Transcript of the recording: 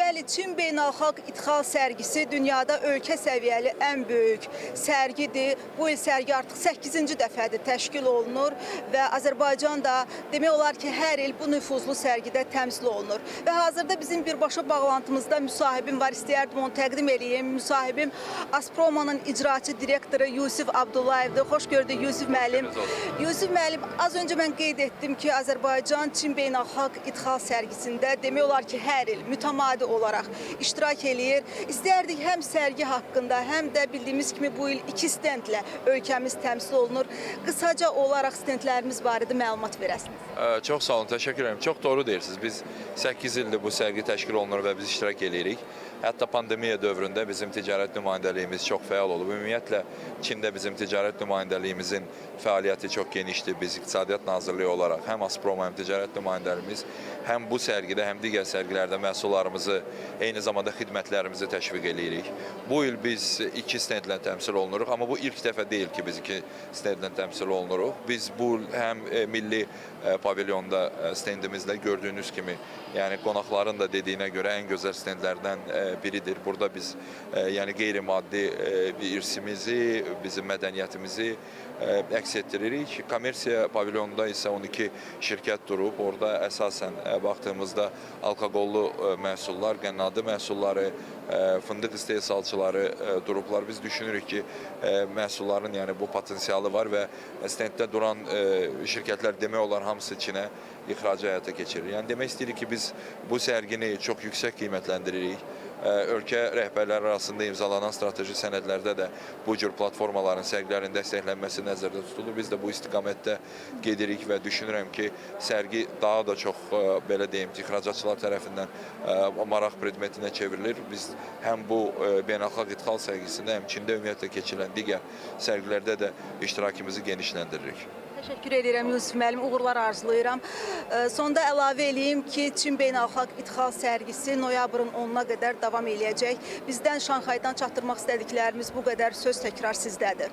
Bəli, Çin Beynəlxalq İdxal sərgisi dünyada ölkə səviyyəli ən böyük sərgidir. Bu il sərgi artıq 8-ci dəfədir təşkil olunur və Azərbaycan da demək olar ki, hər il bu nüfuzlu sərgidə təmsil olunur. Və hazırda bizim birbaşa bağlantımızda müsahibim var, istəyərdim onu təqdim edeyim. Müsahibim Aspromanın icraçı direktoru Yusif Abdullayevdir. Xoş gördük Yusif müəllim. Yusif müəllim, az öncə mən qeyd etdim ki, Azərbaycan Çin Beynəlxalq İdxal sərgisində demək olar ki, hər il mütəmadi olaraq iştirak eləyir. İstərdik həm sərgi haqqında, həm də bildiyimiz kimi bu il 2 stendlə ölkəmiz təmsil olunur. Qısaca olaraq stendlərimiz barədə məlumat verəsiniz. Çox sağ olun, təşəkkür ederim. Çox doğru deyirsiniz. Biz 8 ildir bu sərgi təşkil olunur və biz iştirak eləyirik. Hətta pandemiya dövründə bizim ticarət nümayəndəliyimiz çox fəal olub. Ümumiyyətlə, Çində bizim ticarət nümayəndəliyimizin fəaliyyəti çox genişdir. Biz İqtisadiyyat Nazirliyi olaraq həm Asproma, həm ticarət nümayəndəliyimiz həm bu sərgidə, həm digər sərgilərdə məhsullarımızı, eyni zamanda xidmətlərimizi təşviq eləyirik. Bu il biz 2 stendlə təmsil olunuruq, amma bu ilk dəfə deyil ki, biz 2 stendlə təmsil olunuruq. Biz bu həm milli pavilyonda stendimizdə gördüyünüz kimi, yəni qonaqların da dediyinə görə ən gözəl stendlərdən biridir. Burada biz yəni qeyri-maddi irsimizi, bizim mədəniyyətimizi əks etdiririk. Kommersiya pavilyonunda isə 12 şirkət durub. Orada əsasən baxdığımızda alkoqollu məhsullar, qənnadı məhsulları, fındıq istehsalçıları durublar. Biz düşünürük ki, məhsulların yəni bu potensialı var və stenddə duran şirkətlər demək olar hamısı Çinə ixracı həyata keçirir. Yəni demək istəyirik ki, biz bu sərgini çox yüksək qiymətləndiririk. Ölkə rəhbərləri arasında imzalanan strateji sənədlərdə də bu cür platformaların, sərgilərin dəstəklənməsi nəzərdə tutulur. Biz də bu istiqamətdə gedirik və düşünürəm ki, sərgi daha da çox, belə deyim, ixracatçılar tərəfindən maraq predmetinə çevrilir. Biz həm bu beynəlxalq idxal sərgisində, həm Çində ümumiyyətlə keçirilən digər sərgilərdə də iştirakımızı genişləndiririk. Təşəkkür edirəm Yusuf müəllim, uğurlar arzulayıram. Sonda əlavə eləyim ki, Çin Beynəlxalq İdxal sərgisi noyabrın 10-na qədər davam eləyəcək. Bizdən Şanxaydan çatdırmaq istədiklərimiz bu qədər, söz təkrar sizdədir.